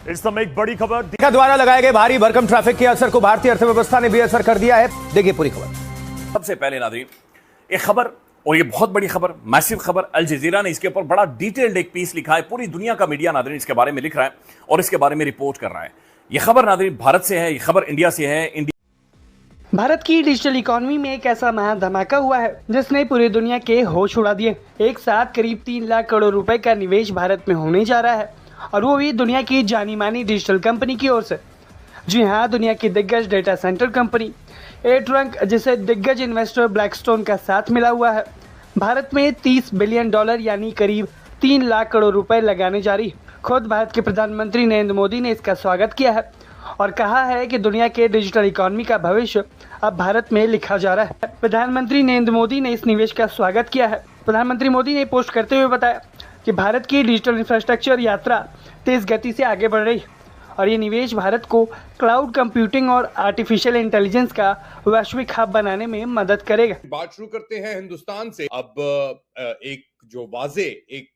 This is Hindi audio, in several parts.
इस समय एक बड़ी खबर द्वारा लगाए गए भारी भरकम ट्रैफिक के असर को भारतीय अर्थव्यवस्था ने भी असर कर दिया है। देखिए पूरी खबर। सबसे पहले नाज़रीन एक खबर, और ये बहुत बड़ी खबर, मैसिव खबर, अल जजीरा ने इसके ऊपर बड़ा डिटेल्ड एक पीस लिखा है। पूरी दुनिया का मीडिया नाज़रीन इसके बारे में लिख रहा है और इसके बारे में रिपोर्ट कर रहा है। ये खबर नाज़रीन भारत से है, ये खबर इंडिया से है। भारत की डिजिटल इकोनॉमी में एक ऐसा महा धमाका हुआ है जिसने पूरी दुनिया के होश उड़ा दिए। एक साथ करीब 3 लाख करोड़ रुपए का निवेश भारत में होने जा रहा है, और वो भी दुनिया की जानी मानी डिजिटल कंपनी की ओर से। जी हाँ, दुनिया की दिग्गज डेटा सेंटर कंपनी एट्रंक, जिसे दिग्गज इन्वेस्टर ब्लैकस्टोन का साथ मिला हुआ है, भारत में $30 बिलियन यानी करीब 3 लाख करोड़ रुपए लगाने जा रही। खुद भारत के प्रधानमंत्री नरेंद्र मोदी ने इसका स्वागत किया है और कहा है कि दुनिया के डिजिटल इकोनॉमी का भविष्य अब भारत में लिखा जा रहा है। प्रधानमंत्री नरेंद्र मोदी ने इस निवेश का स्वागत किया है। प्रधानमंत्री मोदी ने पोस्ट करते हुए बताया कि भारत की डिजिटल इंफ्रास्ट्रक्चर यात्रा तेज गति से आगे बढ़ रही है और ये निवेश भारत को क्लाउड कंप्यूटिंग और आर्टिफिशियल इंटेलिजेंस का वैश्विक हब बनाने में मदद करेगा। बात शुरू करते हैं हिंदुस्तान से। अब एक जो वाजे एक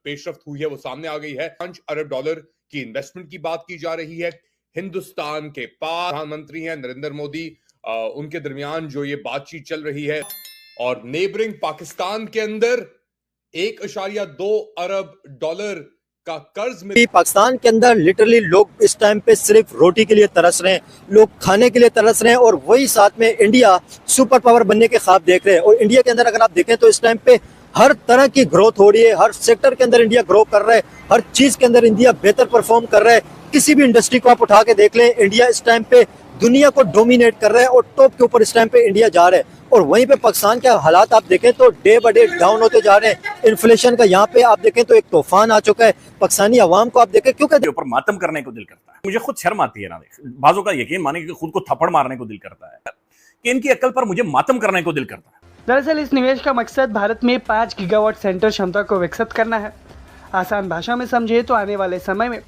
पेशरफ्त हुई है वो सामने आ गई है। $5 अरब की इन्वेस्टमेंट की बात की जा रही है। हिंदुस्तान के पास प्रधानमंत्री हैं नरेंद्र मोदी, उनके दरमियान जो ये बातचीत चल रही है, और नेबरिंग पाकिस्तान के अंदर $1.2 अरब का कर्ज में पाकिस्तान के अंदर लिटरली लोग इस टाइम पे सिर्फ रोटी के लिए तरस रहे हैं, लोग खाने के लिए तरस रहे हैं, और वही साथ में इंडिया सुपर पावर बनने के ख्वाब देख रहे हैं। और इंडिया के अंदर अगर आप देखें तो इस टाइम पे हर तरह की ग्रोथ हो रही है, हर सेक्टर के अंदर इंडिया ग्रो कर रहा है, हर चीज के अंदर इंडिया बेहतर परफॉर्म कर रहा है। किसी भी इंडस्ट्री को आप उठा के देख लें, इंडिया इस टाइम पे दुनिया को डोमिनेट कर रहा है और टॉप के ऊपर इस टाइम पे इंडिया जा रहा है। और वहीं पे पाकिस्तान के हालात आप देखें तो डे बाय डे डाउन होते जा रहे हैं। इन्फ्लेशन का यहाँ पे आप देखें तो एक तूफान आ चुका है। पाकिस्तानी अवाम को आप देखें, क्योंकि ऊपर मातम करने को दिल करता है। मुझे खुद शर्म आती है ना, बाजों का यकीन माने कि खुद को थप्पड़ मारने को दिल करता है कि इनकी अक्ल पर मुझे मातम करने को दिल करता है। दरअसल इस निवेश का मकसद भारत में 5 गीगावाट सेंटर क्षमता को विकसित करना है। आसान भाषा में समझे तो आने वाले समय में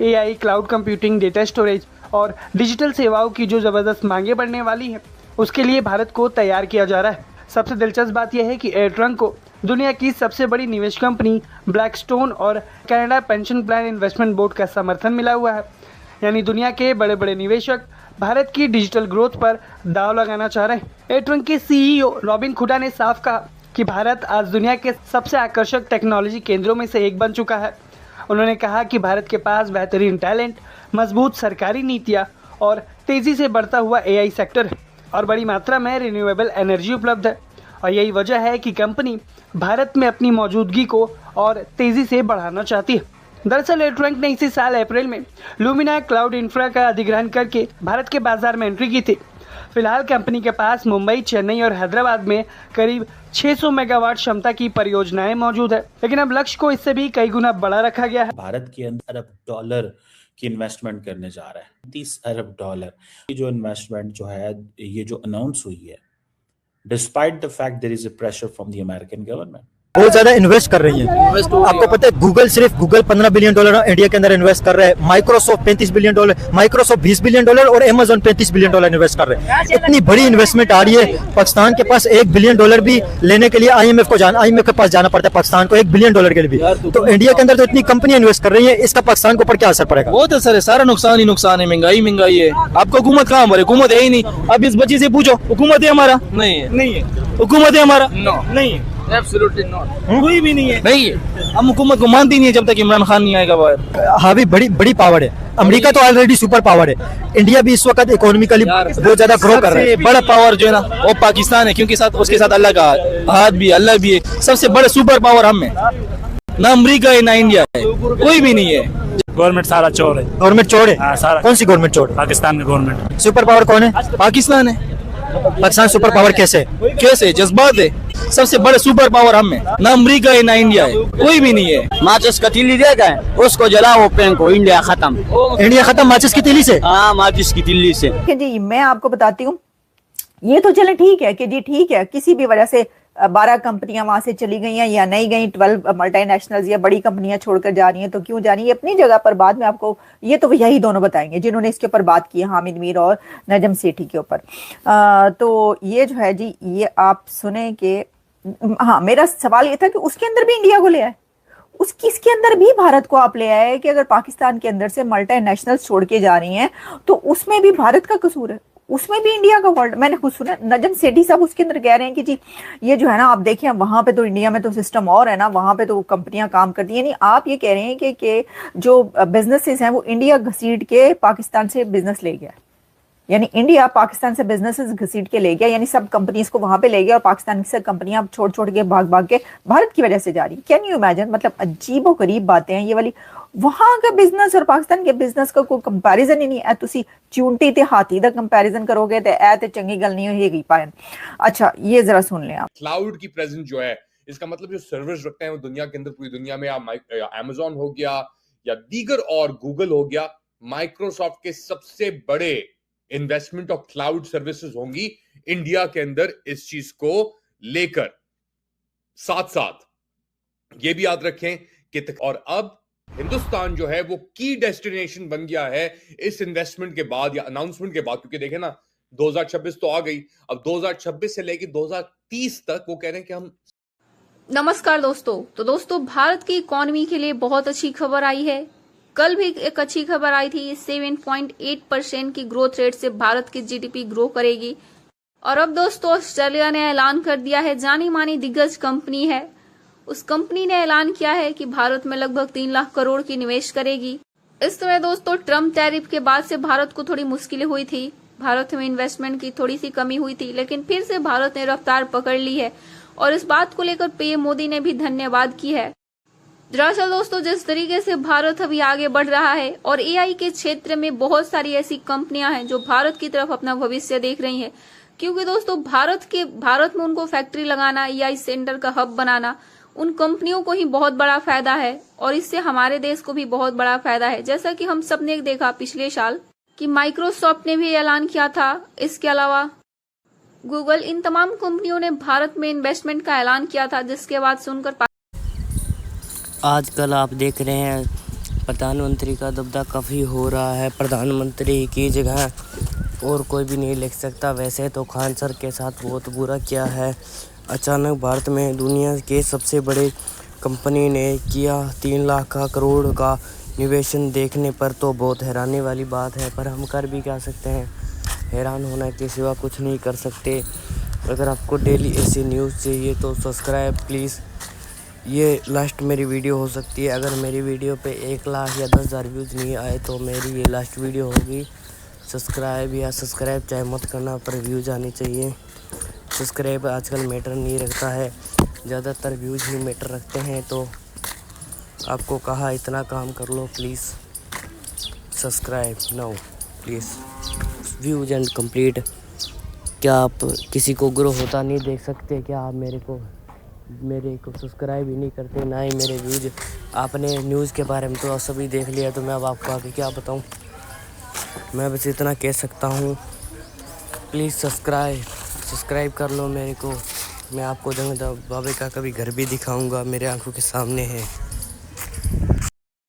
AI, cloud computing, data storage और डिजिटल सेवाओं की जो ज़बरदस्त मांगे बढ़ने वाली हैं, उसके लिए भारत को तैयार किया जा रहा है। सबसे दिलचस्प बात यह है कि एयरट्रंक को दुनिया की सबसे बड़ी निवेश कंपनी ब्लैकस्टोन और Canada pension plan investment board का समर्थन मिला हुआ है। यानी दुनिया के बड़े बड़े निवेशक भारत की डिजिटल ग्रोथ पर दाव लगाना चाह रहे हैं। एयरट्रंक के CEO रॉबिन खुडा ने साफ कहा कि भारत आज दुनिया के सबसे आकर्षक टेक्नोलॉजी केंद्रों में से एक बन चुका है। उन्होंने कहा कि भारत के पास बेहतरीन टैलेंट, मजबूत सरकारी नीतियाँ और तेज़ी से बढ़ता हुआ AI सेक्टर है और बड़ी मात्रा में रिन्यूएबल एनर्जी उपलब्ध है। और यही वजह है कि कंपनी भारत में अपनी मौजूदगी को और तेज़ी से बढ़ाना चाहती है। दरअसल एयरट्रंक ने इसी साल अप्रैल में लुमिना क्लाउड इंफ्रा का अधिग्रहण करके भारत के बाजार में एंट्री की थी। फिलहाल कंपनी के पास मुंबई, चेन्नई और हैदराबाद में करीब 600 मेगावाट क्षमता की परियोजनाएं मौजूद है, लेकिन अब लक्ष्य को इससे भी कई गुना बड़ा रखा गया है। भारत के अंदर $1 अरब की इन्वेस्टमेंट करने जा रहा है। $30 अरब की जो इन्वेस्टमेंट जो है, ये जो अनाउंस हुई है, despite the fact there is a pressure from the American government, बहुत ज्यादा इन्वेस्ट कर रही है। आपको पता है गूगल, सिर्फ गूगल $15 बिलियन इंडिया के अंदर इन्वेस्ट कर रहा है। माइक्रोसॉफ्ट $35 बिलियन, माइक्रोसॉफ्ट $20 बिलियन और अमेज़न $35 बिलियन इन्वेस्ट कर रहे हैं। इतनी बड़ी इन्वेस्टमेंट आ रही है। पाकिस्तान के पास $1 बिलियन भी लेने के लिए IMF के पास जाना पड़ता है पाकिस्तान को $1 बिलियन के लिए भी। तो इंडिया के अंदर तो इतनी कंपनियां इन्वेस्ट कर रही है, इसका पाकिस्तान के ऊपर क्या असर पड़ेगा? बहुत असर है, सारा नुकसान ही नुकसान है। महंगाई है। आपको हुकूमत कहाँ हमारी हुकूमत है ही नहीं। अब इस बच्ची से पूछो हुकूमत है हमारा? नहीं है। हुकूमत है हमारा? नहीं है। Absolutely not. कोई भी नहीं है। हम हुकूमत को मानती नहीं है जब तक इमरान खान नहीं आएगा बाहर। हाँ भी बड़ी पावर है। अमेरिका तो ऑलरेडी सुपर पावर है। इंडिया भी इस वक्त इकोनॉमिकली बहुत ज्यादा ग्रो कर रहा है। बड़ा पावर जो है ना वो पाकिस्तान है, क्योंकि उसके साथ अल्लाह का हाथ भी, अल्लाह भी है। सबसे बड़ा सुपर पावर हम है, ना अमेरिका है ना इंडिया है, कोई भी नहीं है। गवर्नमेंट सारा चोर है। गवर्नमेंट चोर है? हाँ, सारा। कौन सी गवर्नमेंट चोर? पाकिस्तान का गवर्नमेंट। सुपर पावर कौन है? पाकिस्तान है। पाकिस्तान सुपर पावर कैसे? जज्बात है। सबसे बड़े सुपर पावर हम है, ना अमेरिका है ना इंडिया है, कोई भी नहीं है। माचिस की तीली दे गए, उसको जलाओ पेन को, इंडिया खत्म। इंडिया खत्म माचिस की तीली से? हाँ, माचिस की तीली से। जी मैं आपको बताती हूँ, ये तो चले ठीक है कि जी ठीक है, किसी भी वजह से 12 कंपनियां वहां से चली गई हैं या नहीं गई, 12 मल्टीनेशनल्स या बड़ी कंपनियां छोड़कर जा रही हैं, तो क्यों जा रही है अपनी जगह पर। बाद में आपको ये तो यही दोनों बताएंगे जिन्होंने इसके ऊपर बात की है, हामिद मीर और नजम सेठी के ऊपर। तो ये जो है जी, ये आप सुने कि हाँ, मेरा सवाल ये था कि उसके अंदर भी इंडिया को ले आए, इसके अंदर भी भारत को आप ले आए कि अगर पाकिस्तान के अंदर से मल्टीनेशनल्स छोड़ के जा रही हैं तो उसमें भी भारत का कसूर है, उसमें भी इंडिया का फॉल्ट। मैंने खुद सुना नजम सेठी साहब उसके अंदर कह रहे हैं कि जी ये जो है ना आप देखें वहां पे तो इंडिया में तो सिस्टम और है ना, वहां पे तो कंपनियां काम करती हैं। यानी आप ये कह रहे हैं कि जो बिजनेसेस हैं वो इंडिया घसीट के पाकिस्तान से बिजनेस ले गया, यानी इंडिया पाकिस्तान से बिजनेसेस घसीट के ले गया, यानी सब कंपनीज को वहां पे ले गया और पाकिस्तान की सब कंपनियां छोड़ छोड़ के भाग भाग के भारत की वजह से जा रही। Can you imagine? मतलब अजीब और गरीब बातें हैं ये वाली। वहां का बिजनेस और पाकिस्तान के बिजनेस का कोई कंपैरिजन ही नहीं है। तुसी चूंटी ते हाथी दा कंपैरिजन करोगे तो ऐ ते चंगी गल नहीं होगी पाए। अच्छा ये जरा सुन लें आप। क्लाउड की प्रेजेंस जो है, इसका मतलब जो सर्वर्स रखते हैं वो दुनिया के अंदर, पूरी दुनिया में, या अमेजोन हो गया या दीगर और गूगल हो गया, माइक्रोसॉफ्ट के सबसे बड़े इन्वेस्टमेंट ऑफ क्लाउड सर्विसेज होंगी इंडिया के अंदर इस चीज को लेकर। साथ साथ ये भी याद रखें कि और अब हिंदुस्तान जो है वो की डेस्टिनेशन बन गया है इस इन्वेस्टमेंट के बाद या अनाउंसमेंट के बाद, क्योंकि देखें ना 2026 तो आ गई, अब 2026 से लेकर 2030 तक वो कह रहे हैं कि हम। नमस्कार दोस्तों। तो दोस्तों भारत की इकोनॉमी के लिए बहुत अच्छी खबर आई है। कल भी एक अच्छी खबर आई थी, 7.8% की ग्रोथ रेट से भारत की जीडीपी ग्रो करेगी। और अब दोस्तों ऑस्ट्रेलिया ने ऐलान कर दिया है, जानी मानी दिग्गज कंपनी है, उस कंपनी ने ऐलान किया है कि भारत में लगभग 3 लाख करोड़ की निवेश करेगी। इस समय दोस्तों ट्रम्प टैरिफ के बाद से भारत को थोड़ी मुश्किलें हुई थी, भारत में इन्वेस्टमेंट की थोड़ी सी कमी हुई थी, लेकिन फिर से भारत ने रफ्तार पकड़ ली है और इस बात को लेकर पीएम मोदी ने भी धन्यवाद की है। दरअसल दोस्तों जिस तरीके से भारत अभी आगे बढ़ रहा है और एआई के क्षेत्र में बहुत सारी ऐसी कंपनियां हैं जो भारत की तरफ अपना भविष्य देख रही हैं, क्योंकि दोस्तों भारत में उनको फैक्ट्री लगाना, एआई सेंटर का हब बनाना, उन कंपनियों को ही बहुत बड़ा फायदा है और इससे हमारे देश को भी बहुत बड़ा फायदा है। जैसा कि हम सब ने देखा पिछले साल कि माइक्रोसॉफ्ट ने भी ऐलान किया था, इसके अलावा गूगल, इन तमाम कंपनियों ने भारत में इन्वेस्टमेंट का ऐलान किया था, जिसके बाद सुनकर आजकल आप देख रहे हैं प्रधानमंत्री का दबदबा काफ़ी हो रहा है। प्रधानमंत्री की जगह और कोई भी नहीं लिख सकता। वैसे तो खान सर के साथ बहुत बुरा किया है। अचानक भारत में दुनिया के सबसे बड़े कंपनी ने किया 3 लाख करोड़ का निवेशन, देखने पर तो बहुत हैरानी वाली बात है, पर हम कर भी क्या सकते हैं, हैरान होने के सिवा कुछ नहीं कर सकते। अगर आपको डेली ऐसी न्यूज़ चाहिए तो सब्सक्राइब प्लीज़। ये लास्ट मेरी वीडियो हो सकती है। अगर मेरी वीडियो पे 1 लाख या 10,000 व्यूज़ नहीं आए तो मेरी ये लास्ट वीडियो होगी। सब्सक्राइब चाहे मत करना, पर व्यूज़ आनी चाहिए। सब्सक्राइब आजकल मैटर नहीं रखता है, ज़्यादातर व्यूज़ ही मैटर रखते हैं। तो आपको कहा इतना काम कर लो please, subscribe now please. Views and complete. क्या आप किसी को ग्रो होता नहीं देख सकते? क्या आप मेरे को सब्सक्राइब ही नहीं करते, ना ही मेरे व्यूज़? आपने न्यूज़ के बारे में तो सभी देख लिया, तो मैं अब आपको आगे क्या बताऊं। मैं बस इतना कह सकता हूं, प्लीज़ सब्सक्राइब कर लो मेरे को। मैं आपको जंग बाबे का कभी घर भी दिखाऊंगा, मेरे आंखों के सामने है।